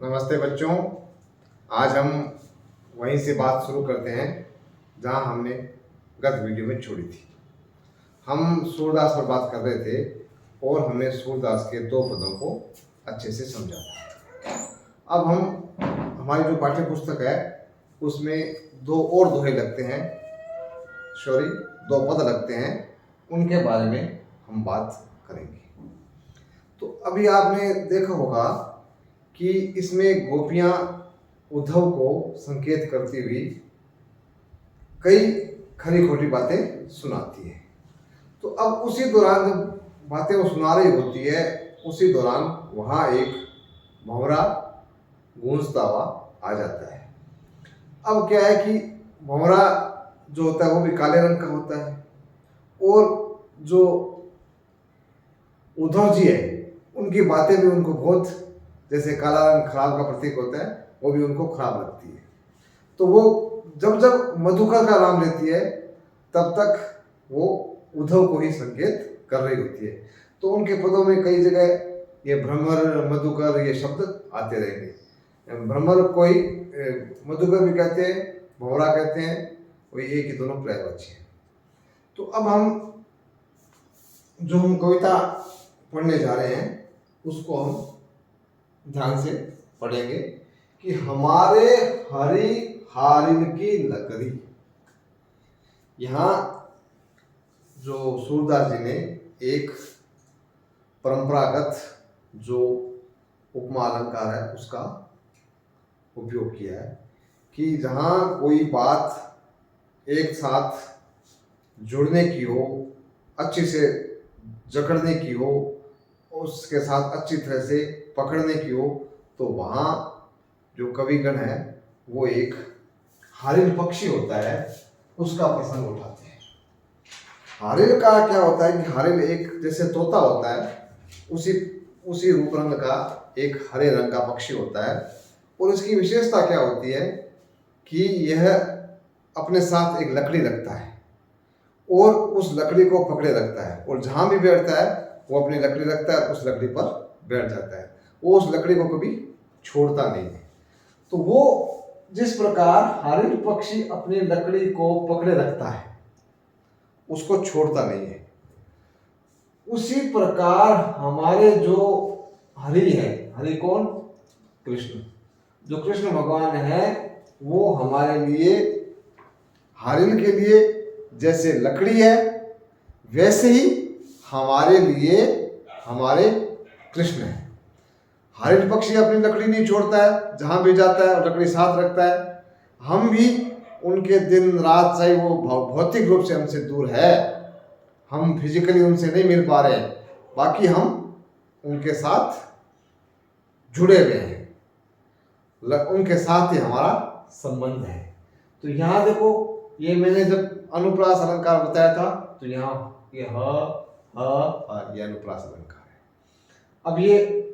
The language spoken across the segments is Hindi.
नमस्ते बच्चों। आज हम वहीं से बात शुरू करते हैं जहां हमने गत वीडियो में छोड़ी थी। हम सूरदास पर बात कर रहे थे और हमने सूरदास के दो पदों को अच्छे से समझा था। अब हम हमारी जो पाठ्य पुस्तक है उसमें दो और दोहे लगते हैं, दो पद लगते हैं, उनके बारे में हम बात करेंगे। तो अभी आपने देखा होगा कि इसमें गोपियां उद्धव को संकेत करती हुई कई खरी खोटी बातें सुनाती है। तो अब उसी दौरान जब बातें वो सुना रही होती है, उसी दौरान वहाँ एक भंवरा गूंजता हुआ आ जाता है। अब क्या है कि भंवरा जो होता है वो भी काले रंग का होता है और जो उद्धव जी है उनकी बातें भी उनको बहुत, जैसे काला रंग खराब का प्रतीक होता है, वो भी उनको खराब लगती है। तो वो जब जब मधुकर का नाम लेती है तब तक वो उद्धव को ही संकेत कर रही होती है। तो उनके पदों में कई जगह ये भ्रमर, मधुकर ये शब्द आते रहेंगे। भ्रमर कोई मधुकर भी कहते हैं, भंवरा कहते हैं, वो एक ही दोनों पर्यायवाची हैं। तो अब हम जो हम कविता पढ़ने जा रहे हैं उसको हम ध्यान से पढ़ेंगे कि हमारे हरि हारिन की लकड़ी। यहाँ जो सूरदास जी ने एक परंपरागत जो उपमा अलंकार है उसका उपयोग किया है कि जहाँ कोई बात एक साथ जुड़ने की हो, अच्छी से जकड़ने की हो, उसके साथ अच्छी तरह से पकड़ने की हो, तो वहाँ जो कविगण है वो एक हारिल पक्षी होता है उसका प्रसंग उठाते हैं। हारिल का क्या होता है कि हारिल एक जैसे तोता होता है, उसी रूप रंग का एक हरे रंग का पक्षी होता है और इसकी विशेषता क्या होती है कि यह अपने साथ एक लकड़ी रखता है और उस लकड़ी को पकड़े रखता है और जहाँ भी बैठता है वो अपनी लकड़ी रखता है, उस लकड़ी पर बैठ जाता है, वो उस लकड़ी को कभी छोड़ता नहीं है। तो वो जिस प्रकार हारिल पक्षी अपनी लकड़ी को पकड़े रखता है, उसको छोड़ता नहीं है, उसी प्रकार हमारे जो हरि है, हरि कौन? कृष्ण। जो कृष्ण भगवान है वो हमारे लिए, हारिल के लिए जैसे लकड़ी है, वैसे ही हमारे लिए हमारे कृष्ण है। हारिल पक्षी अपनी लकड़ी नहीं छोड़ता है, जहाँ भी जाता है और लकड़ी साथ रखता है। हम भी उनके दिन रात, चाहे वो भौतिक रूप से हमसे दूर है, हम फिजिकली उनसे नहीं मिल पा रहे, बाकी हम उनके साथ जुड़े हुए हैं, उनके साथ ही हमारा संबंध है। तो यहाँ देखो, ये मैंने जब अनुप्रास अलंकार बताया था तो यहाँ ये ये अनुप्रास अलंकार है। अब ये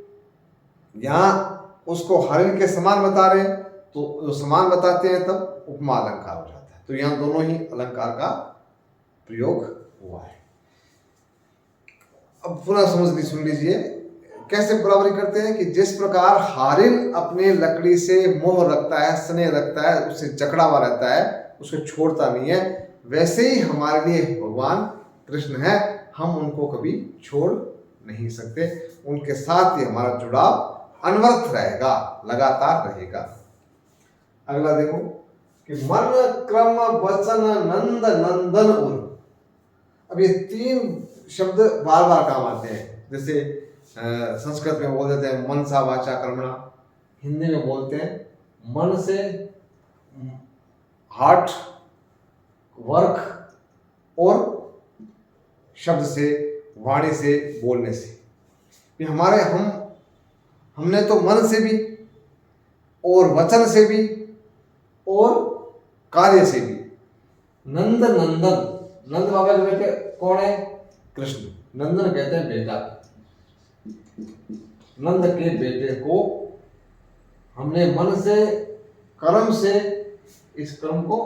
यहाँ उसको हरिण के समान बता रहे हैं, तो जो समान बताते हैं तब उपमा अलंकार हो जाता है। तो यहाँ दोनों ही अलंकार का प्रयोग हुआ है। अब पुनः सुन लीजिए कैसे बराबरी करते हैं कि जिस प्रकार हारिल अपने लकड़ी से मोह रखता है, स्नेह रखता है, उससे जकड़ा हुआ रहता है, उसको छोड़ता नहीं है, वैसे ही हमारे लिए भगवान कृष्ण है, हम उनको कभी छोड़ नहीं सकते, उनके साथ ही हमारा जुड़ाव अनवरत रहेगा, लगातार रहेगा। अगला देखो कि मन क्रम वचन नंद नंदन उर। अब ये तीन शब्द बार बार काम आते हैं। जैसे संस्कृत में बोल देते हैं मनसा वाचा कर्मणा, हिंदी में बोलते हैं मन से, हार्ट वर्क, और शब्द से, वाणी से, बोलने से। हमारे हमने तो मन से भी और वचन से भी और कार्य से भी नंद नंदन। नंद बाबा के बेटे कौन है? कृष्ण। नंदन कहते हैं बेटा। नंद के बेटे को हमने मन से, कर्म से, इस कर्म को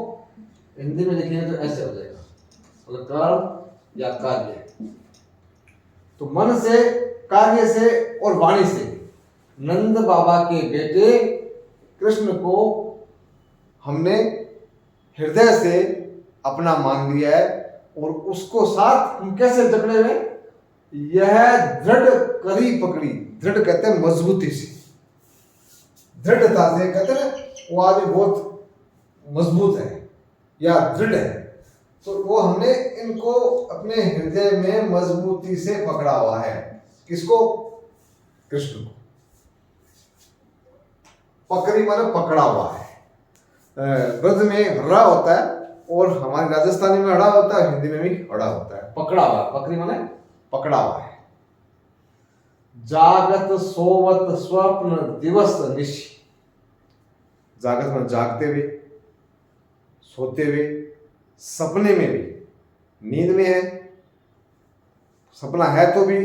हिंदी में लिखेंगे तो ऐसे हो जाएगा, मतलब कर्म या कार्य। तो मन से, कार्य से और वाणी से, नंद बाबा के बेटे कृष्ण को हमने हृदय से अपना मान लिया है और उसको साथ हम कैसे जकड़े हुए, यह दृढ़ करी पकड़ी, दृढ़ कहते हैं मजबूती से, दृढ़ता से, कहते हैं वो आदमी बहुत मजबूत है या दृढ़ है, तो वो हमने इनको अपने हृदय में मजबूती से पकड़ा हुआ है। किसको? कृष्ण को। पकड़ी माने पकड़ा हुआ है। ब्रज में हड़ा होता है और हमारे राजस्थानी में हड़ा होता है, हिंदी में भी हड़ा होता है। पकड़ा हुआ, पकड़ी माने पकड़ा हुआ है। जागत सोवत स्वप्न दिवस निशि, जागत में जागते हुए, सोते हुए, सपने में भी, नींद में है, सपना है तो भी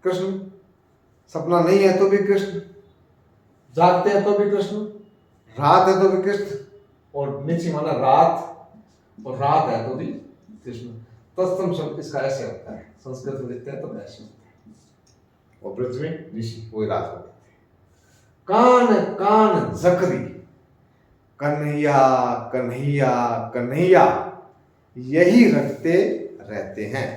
कृष्ण, सपना नहीं है तो भी कृष्ण, जागते हैं तो भी कृष्ण, रात है तो भी कृष्ण, और निशि माना रात, और रात है तो भी कृष्ण। तत्सम शब्द इसका ऐसे होता है, संस्कृत में लिखते हैं तो ऐसे होता है, और ब्रज में ऋषि वही रात होते हैं। कान कान जकरी, कन्हैया कन्हैया कन्हैया यही रखते रहते हैं।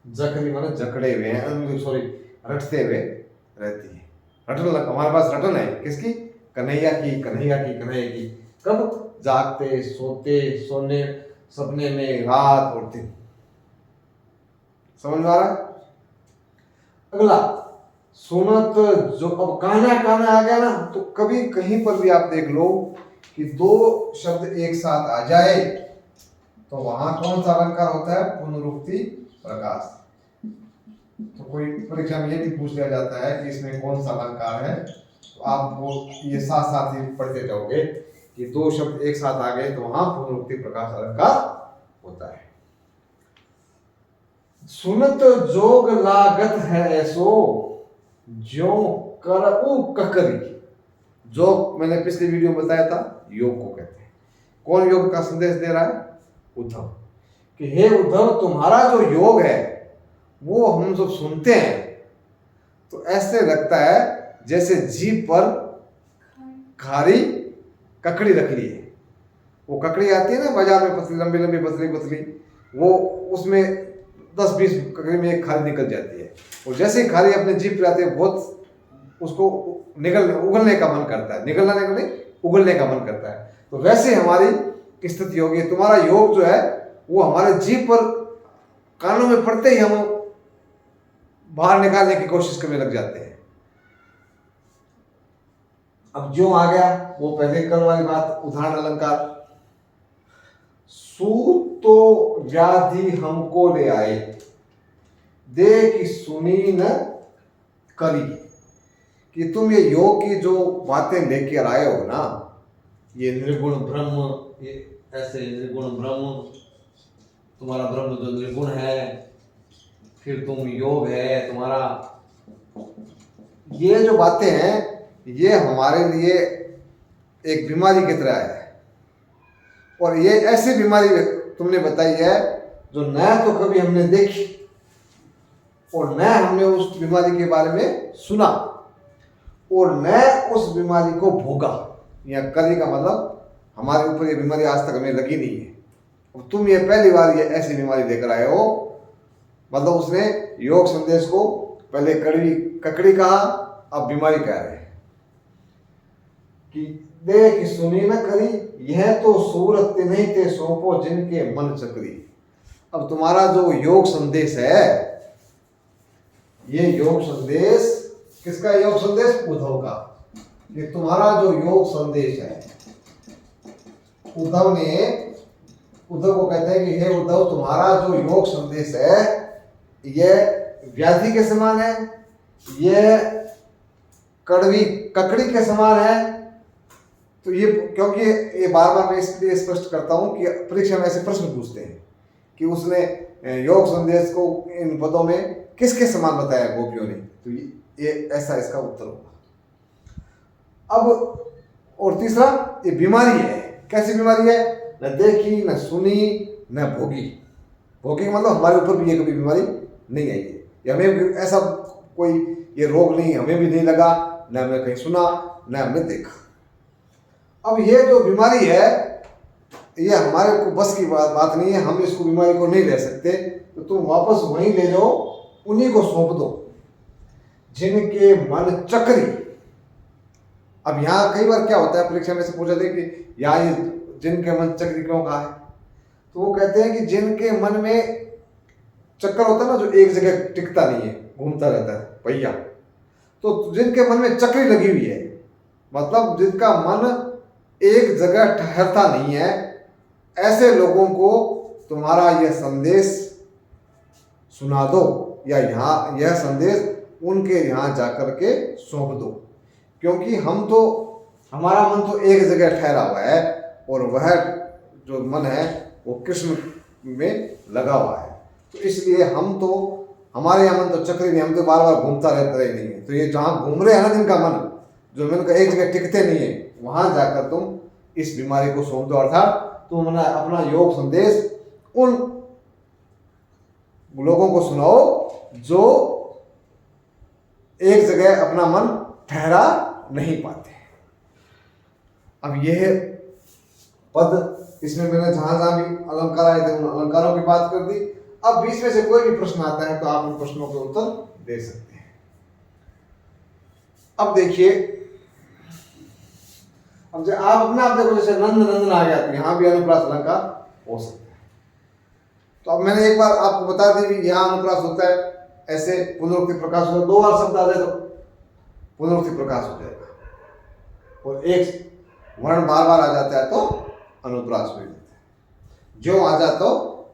जकरी माने जकड़े हुए हैं, सॉरी रटते हुए रहती है। रटन, हमारे पास रटन है किसकी? कन्हैया की, कन्हैया की, कन्हैया की। कब? जागते, सोते, सोने, सपने में, रात और दिन। समझ में आ रहा है? अगला सुनत जो, अब कान्हा कान्हा आ गया ना, तो कभी कहीं पर भी आप देख लो कि दो शब्द एक साथ आ जाए तो वहां कौन सा अलंकार होता है? पुनरुक्ति प्रकाश। तो कोई परीक्षा में ये भी पूछ लिया जाता है कि इसमें कौन सा अलंकार है, तो आप वो ये साथ साथ ही पढ़ते जाओगे कि दो शब्द एक साथ आ गए तो वहां पुनरुक्ति प्रकाश अलंकार होता है। सुनत जोग लागत है ऐसो ज्यों करऊ ककरी। जोग मैंने पिछली वीडियो में बताया था, योग को कहते हैं। कौन योग का संदेश दे रहा है? उद्धव, कि हे उद्धव, तुम्हारा जो योग है वो हम जब सुनते हैं तो ऐसे लगता है जैसे जीभ पर खारी ककड़ी रख ली है। वो ककड़ी आती है ना बाजार में, पतली लंबी लंबी पतली पतली, वो उसमें 10-20 ककड़ी में एक खारी निकल जाती है, और जैसे ही खारी अपने जीभ पे आती है बहुत उसको उगलने का मन करता है, निकलना नहीं, उगलने का मन करता है। तो वैसे हमारी स्थिति होगी, तुम्हारा योग जो है वो हमारे जीभ पर कानों में पड़ते ही हम बाहर निकालने की कोशिश करने लग जाते हैं। अब जो आ गया वो पहले कल वाली बात, उदाहरण अलंकार। सूत तो व्याधि हमको ले आए, दे कि सुनी न करी, कि तुम ये योग की जो बातें लेकर आए हो ना, ये निर्गुण ब्रह्म, ये ऐसे निर्गुण ब्रह्म, तुम्हारा ब्रह्म जो निर्गुण है, फिर तुम योग है तुम्हारा, ये जो बातें हैं ये हमारे लिए एक बीमारी की तरह है, और ये ऐसी बीमारी तुमने बताई है जो न तो कभी हमने देखी और न हमने उस बीमारी के बारे में सुना और न उस बीमारी को भोगा। या करी का मतलब हमारे ऊपर ये बीमारी आज तक हमें लगी नहीं है, और तुम ये पहली बार ये ऐसी बीमारी लेकर आए हो। मतलब उसने योग संदेश को पहले कड़वी ककड़ी कहा, अब बीमारी कह रहे हैं कि देख सुनी न करी, यह तो सूरत नहीं ते सौंपो जिनके मन चक्री। अब तुम्हारा जो योग संदेश है, ये योग संदेश किसका? योग संदेश उद्धव का। ये तुम्हारा जो योग संदेश है, उद्धव को कहते हैं कि हे उद्धव, तुम्हारा जो योग संदेश है यह व्याधि के समान है, यह कड़वी ककड़ी के समान है। तो ये क्योंकि ये बार बार मैं इसलिए स्पष्ट करता हूं कि परीक्षा में ऐसे प्रश्न पूछते हैं कि उसने योग संदेश को इन पदों में किसके समान बताया गोपियों ने, तो ये ऐसा इसका उत्तर होगा। अब और तीसरा, ये बीमारी है। कैसी बीमारी है? न देखी, न सुनी, न भोगी। भोगी मतलब हमारे ऊपर भी ये कभी बीमारी नहीं आई है, या हमें ऐसा कोई ये रोग नहीं, हमें भी नहीं लगा, न हमने कहीं सुना, न हमने देखा। अब ये जो बीमारी है ये हमारे को बस की बात नहीं है, हम इसको बीमारी को नहीं ले सकते। तो तुम वापस वहीं ले जाओ, उन्हीं को सौंप दो जिनके मन चक्री। अब यहाँ कई बार क्या होता है, परीक्षा में से पूछा था कि यहाँ ये जिनके मन चक्री क्यों कहा है, तो वो कहते हैं कि जिनके मन में चक्कर होता है ना, जो एक जगह टिकता नहीं है, घूमता रहता है पहिया, तो जिनके मन में चक्री लगी हुई है, मतलब जिनका मन एक जगह ठहरता नहीं है, ऐसे लोगों को तुम्हारा यह संदेश सुना दो, या यहाँ यह संदेश उनके यहाँ जाकर के सौंप दो। क्योंकि हमारा मन तो एक जगह ठहरा हुआ है, और वह जो मन है वो कृष्ण में लगा हुआ है। तो इसलिए हमारे यहाँ मन तो चक्री नहीं, हम तो बार बार घूमता रहता ही नहीं है। तो ये जहाँ घूम रहे हैं ना जिनका मन, जो मन का एक जगह टिकते नहीं है, वहाँ जाकर तुम इस बीमारी को सौंप दो। अर्थात तुम अपना योग संदेश उन लोगों को सुनाओ जो एक जगह अपना मन ठहरा नहीं पाते। अब यह पद, इसमें मैंने जहां जहां भी अलंकार आए थे उन अलंकारों की बात कर दी। अब बीच में से कोई भी प्रश्न आता है तो आप उन प्रश्नों के उत्तर दे सकते हैं। अब देखिए, अब जब आप अपने आप देखो, जैसे नंद नंदन आ गया तो यहां भी अनुप्रास अलंकार हो सकता है। तो अब मैंने एक बार आपको बता दी भी यहां अनुप्रास होता है, ऐसे पुनरुक्ति प्रकाश होता है, 2 बार शब्द आ जाए तो पुनरुक्ति प्रकाश हो जाएगा, और एक वर्ण बार बार आ जाता है तो अनुप्रास हो जाता है। जो आ जाता तो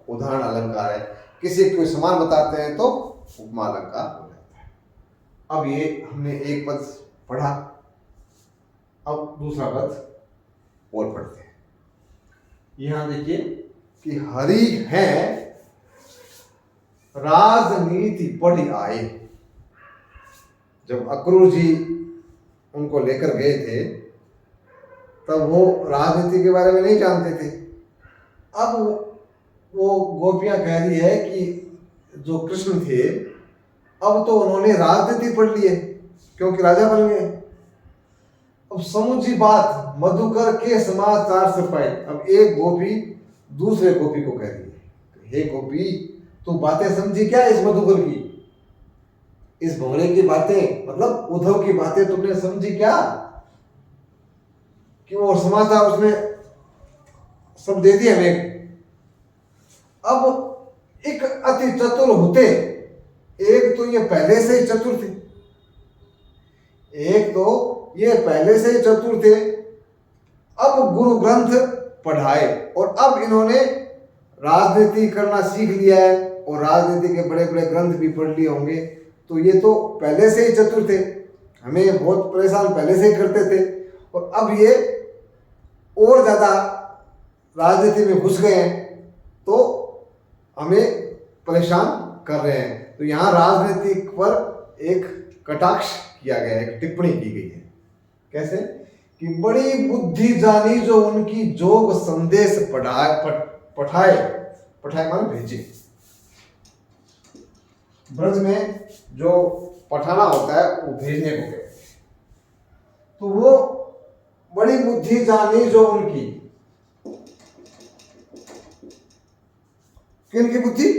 उदाहरण अलंकार है, किसी को समान बताते हैं तो उपमा अलंकार हो जाता है। अब ये हमने एक पद पढ़ा, अब दूसरा पद और पढ़ते हैं। यहां देखिए कि हरि है राजनीति पढ़ी आए। जब अक्रूर जी उनको लेकर गए थे तब वो राजनीति के बारे में नहीं जानते थे। अब वो गोपियां कह रही है कि जो कृष्ण थे अब तो उन्होंने राजनीति पढ़ ली है, क्योंकि राजा बन गए। अब समूची बात मधुकर के समाचार से पाए। अब एक गोपी दूसरे गोपी को कह रही है, हे गोपी तू बातें समझी क्या इस मधुकर की, इस भंवरे की बातें, मतलब उद्धव की बातें तुमने समझी क्या, कि वो समाचार उसने सब दे दिए हमें। अब एक अति चतुर होते, एक तो ये पहले से ही चतुर थे, एक तो ये पहले से ही चतुर थे, अब गुरु ग्रंथ पढ़ाए और अब इन्होंने राजनीति करना सीख लिया है और राजनीति के बड़े बड़े ग्रंथ भी पढ़ लिए होंगे। तो ये तो पहले से ही चतुर थे, हमें बहुत परेशान पहले से ही करते थे, और अब ये और ज़्यादा राजनीति में घुस गए हैं तो हमें परेशान कर रहे हैं। तो यहाँ राजनीति पर एक कटाक्ष किया गया है, एक टिप्पणी की गई है। कैसे कि बड़ी बुद्धि जानी जो उनकी जोग संदेश पठाए माने भेजे। ब्रज में जो पठाना होता है वो भेजने को कहते हैं। तो वो बड़ी बुद्धि जानी जो उनकी, किनकी बुद्धि?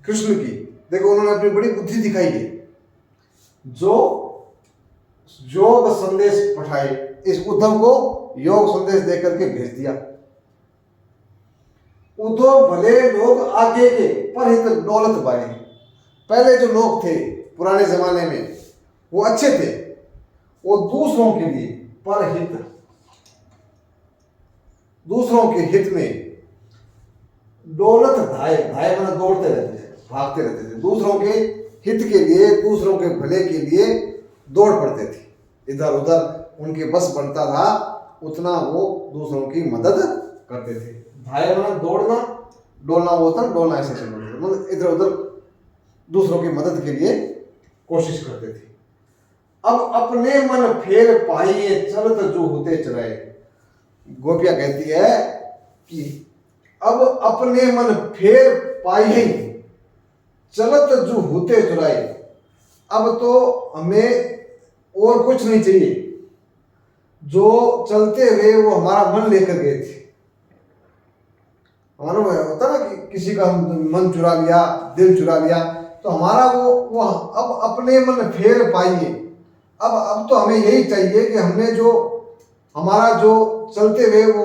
कृष्ण की। देखो उन्होंने अपनी बड़ी बुद्धि दिखाई है, जो योग संदेश पठाए, इस उद्धव को योग संदेश देकर के भेज दिया। उद्धव भले लोग आगे के पर हित दौलत बाए। पहले जो लोग थे पुराने जमाने में वो अच्छे थे, वो दूसरों के लिए पर हित, दूसरों के हित में दौलत धाए, धाए माने दौड़ते रहते थे, भागते रहते थे, दूसरों के हित के लिए, दूसरों के भले के लिए दौड़ पड़ते थे। इधर उधर उनके बस बनता था उतना वो दूसरों की मदद करते थे। धाए माने दौड़ना, डोलना वो होता, डोलना ऐसे चलना, मतलब इधर उधर दूसरों की मदद के लिए कोशिश करते थे। अब अपने मन फेर पाइए चलत जो होते चलाए। गोपिया कहती है कि अब अपने मन फेर पाइए चलत जो होते चलाए। अब तो हमें और कुछ नहीं चाहिए, जो चलते हुए वो हमारा मन लेकर गए थे। हमारा होता ना कि किसी का मन चुरा लिया, दिल चुरा लिया, तो हमारा वो अब अपने मन फेर पाइए। अब तो हमें यही चाहिए कि हमने जो हमारा जो चलते हुए वो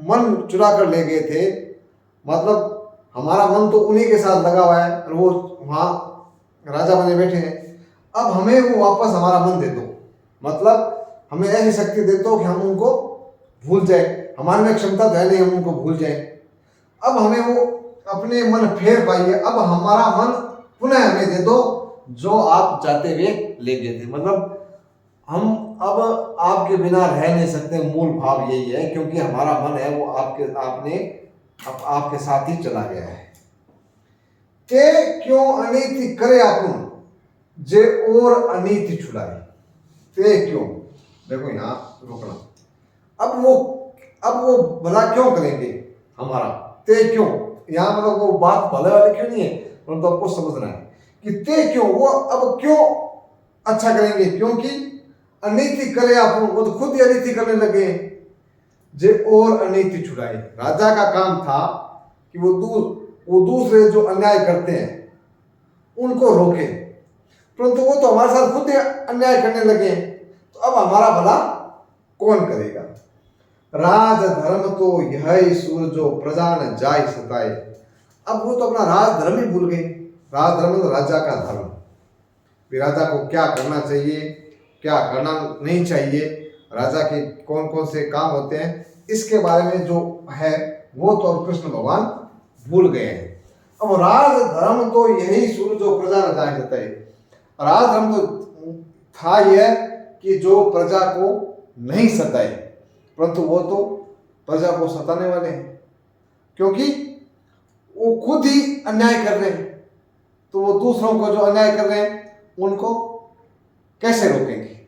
मन चुरा कर ले गए थे, मतलब हमारा मन तो उन्हीं के साथ लगा हुआ है और वो वहाँ राजा बने बैठे हैं। अब हमें वो वापस हमारा मन दे दो, मतलब हमें ऐसी शक्ति दे दो कि हम उनको भूल जाए। हमारे में क्षमता तो है नहीं हम उनको भूल जाए। अब हमें वो अपने मन फेर पाइए, अब हमारा मन पुनः हमें दे दो जो आप चाहते हुए ले गए थे। मतलब हम अब आपके बिना रह नहीं सकते, मूल भाव यही है, क्योंकि हमारा मन है वो आपके साथ ही चला गया है। ते क्यों अनीति करे आपुन, जे और अनीति छुड़ाए। ते क्यों, देखो यहाँ रोकना। अब वो भला क्यों करेंगे हमारा, ते क्यों, यहाँ मतलब वो बात भले वाले क्यों नहीं है, परंतु आपको समझना है कि ते क्यों, वो अब क्यों अच्छा करेंगे, क्योंकि अनीति करे आप, वो तो खुद ही अनीति करने लगे। जे और अनीति छुड़ाए, राजा का काम था कि वो दूसरे जो अन्याय करते हैं उनको रोके, परंतु वो तो हमारे साथ खुद ही अन्याय करने लगे। तो अब हमारा भला कौन करेगा। राज धर्म तो यह सूर जो प्रजा न जाय सताए। अब वो तो अपना राज धर्म ही भूल गए। राज धर्म तो राजा का धर्म, राजा को क्या करना चाहिए, क्या करना नहीं चाहिए, राजा के कौन कौन से काम होते हैं, इसके बारे में जो है वो तो अब कृष्ण भगवान भूल गए हैं। अब राज धर्म तो यही सूर जो प्रजा न जाय सताए। राज धर्म तो था यह कि जो प्रजा को नहीं सताए, परंतु वो तो प्रजा को सताने वाले हैं, क्योंकि वो खुद ही अन्याय कर रहे हैं। तो वो दूसरों को जो अन्याय कर रहे हैं उनको कैसे रोकेंगे,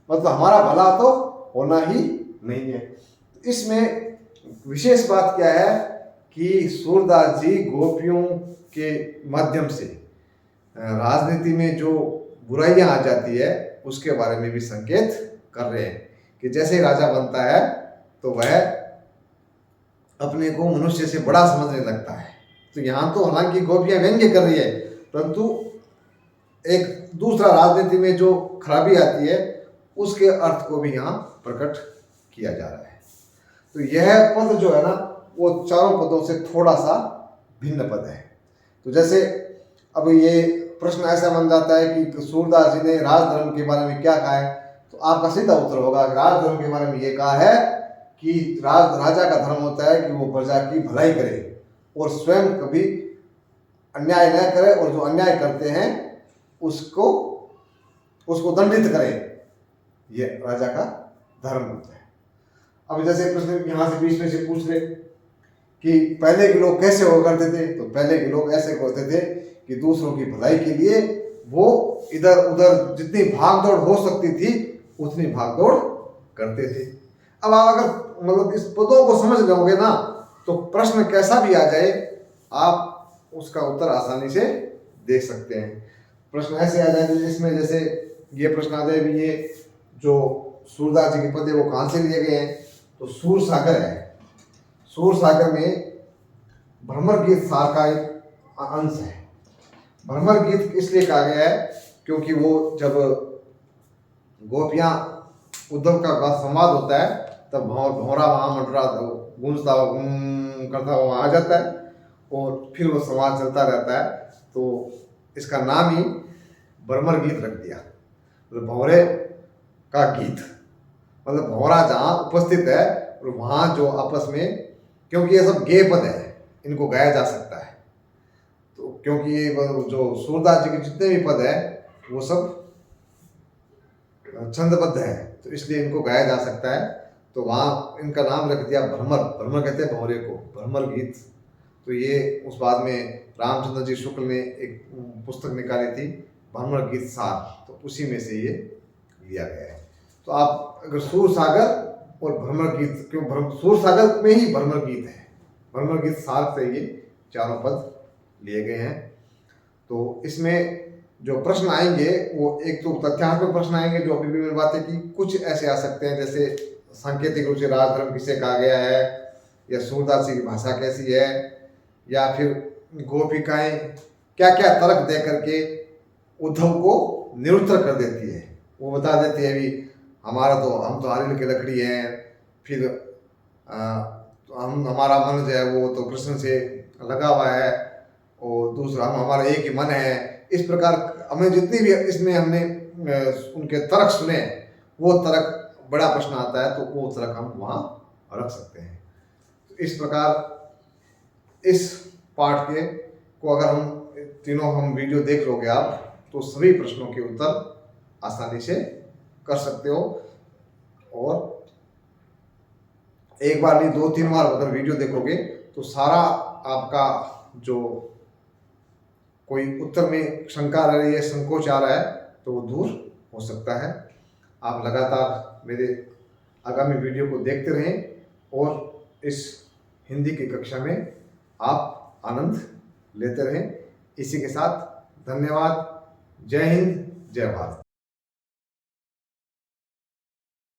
मतलब हमारा भला तो होना ही नहीं है। इसमें विशेष बात क्या है कि सूरदास जी गोपियों के माध्यम से राजनीति में जो बुराइयां आ जाती है उसके बारे में भी संकेत कर रहे हैं कि जैसे ही राजा बनता है तो वह अपने को मनुष्य से बड़ा समझने लगता है। तो यहाँ तो हालांकि गोपियां व्यंग्य कर रही है, परंतु एक दूसरा राजनीति में जो खराबी आती है उसके अर्थ को भी यहाँ प्रकट किया जा रहा है। तो यह पद जो है ना वो चारों पदों से थोड़ा सा भिन्न पद है। तो जैसे अब ये प्रश्न ऐसा बन जाता है कि सूरदास जी ने राजधर्म के बारे में क्या कहा है, तो आपका सीधा उत्तर होगा राजधर्म के बारे में ये कहा है कि राजा का धर्म होता है कि वो प्रजा की भलाई करे और स्वयं कभी अन्याय न करे, और जो अन्याय करते हैं उसको दंडित करें, ये राजा का धर्म होता है। अब जैसे प्रश्न यहाँ से बीच में से पूछ रहे कि पहले के लोग कैसे हुआ करते थे, तो पहले के लोग ऐसे करते थे कि दूसरों की भलाई के लिए वो इधर उधर जितनी भाग दौड़ हो सकती थी उतनी भाग दौड़ करते थे। अब आप अगर मतलब इस पदों को समझ लोगे ना तो प्रश्न कैसा भी आ जाए आप उसका उत्तर आसानी से देख सकते हैं। प्रश्न ऐसे आ जाए इसमें, जैसे ये प्रश्न आ जाए भी ये जो सूरदास जी के पद है वो कहाँ से लिए गए हैं, तो सूर सागर है। सूर सागर में भ्रमर गीत सार का एक अंश है। भ्रमर गीत इसलिए कहा गया है क्योंकि वो जब गोपियां उद्धव का संवाद होता है तब भौरा वहाँ मंडरा गूंजता करता हुआ आ जाता है और फिर वो संवाद चलता रहता है, तो इसका नाम ही भ्रमर गीत रख दिया, मतलब भौरे का गीत। मतलब भौरा जहाँ उपस्थित है और वहाँ जो आपस में, क्योंकि ये सब गेय पद है इनको गाया जा सकता है, तो क्योंकि ये जो सूरदास जी के जितने भी पद है वो सब छंदबद्ध है तो इसलिए इनको गाया जा सकता है, तो वहाँ इनका नाम रख दिया भ्रमर। भ्रमर कहते हैं भौरे को, भ्रमर गीत। तो ये उस बाद में रामचंद्र जी शुक्ल ने एक पुस्तक निकाली थी भ्रमर गीत सार, तो उसी में से ये लिया गया है। तो आप अगर सूर सागर और भ्रमर गीत, क्यों सूर सागर में ही भ्रमर गीत है, भ्रमर गीत सार से ये चारों पद लिए गए हैं। तो इसमें जो प्रश्न आएंगे वो एक तो तथ्यात्मक प्रश्न आएंगे जो अभी भी मैंने बातें की, कुछ ऐसे आ सकते हैं जैसे सांकेतिक रूप से राजधर्म किसे कहा गया है, या सूरदास जी की भाषा कैसी है, या फिर गोपिकाएं क्या क्या तर्क दे करके उद्धव को निरुत्तर कर देती है। वो बता देती है भी हम तो आर्यन की लकड़ी हैं, फिर तो हमारा मन जो है वो तो कृष्ण से लगा हुआ है, और दूसरा हमारा एक ही मन है। इस प्रकार हमें जितनी भी इसमें हमने उनके तर्क सुने, वो तर्क बड़ा प्रश्न आता है तो वो तर्क हम वहाँ रख सकते हैं। तो इस प्रकार इस पाठ के को अगर हम तीनों वीडियो देख लोगे आप, तो सभी प्रश्नों के उत्तर आसानी से कर सकते हो। और एक बार नहीं 2-3 बार अगर वीडियो देखोगे तो सारा आपका जो कोई उत्तर में शंका रह रही है, संकोच आ रहा है, तो वो दूर हो सकता है। आप लगातार मेरे आगामी वीडियो को देखते रहें और इस हिंदी की कक्षा में आप आनंद लेते रहें। इसी के साथ धन्यवाद। जय हिंद, जय भारत।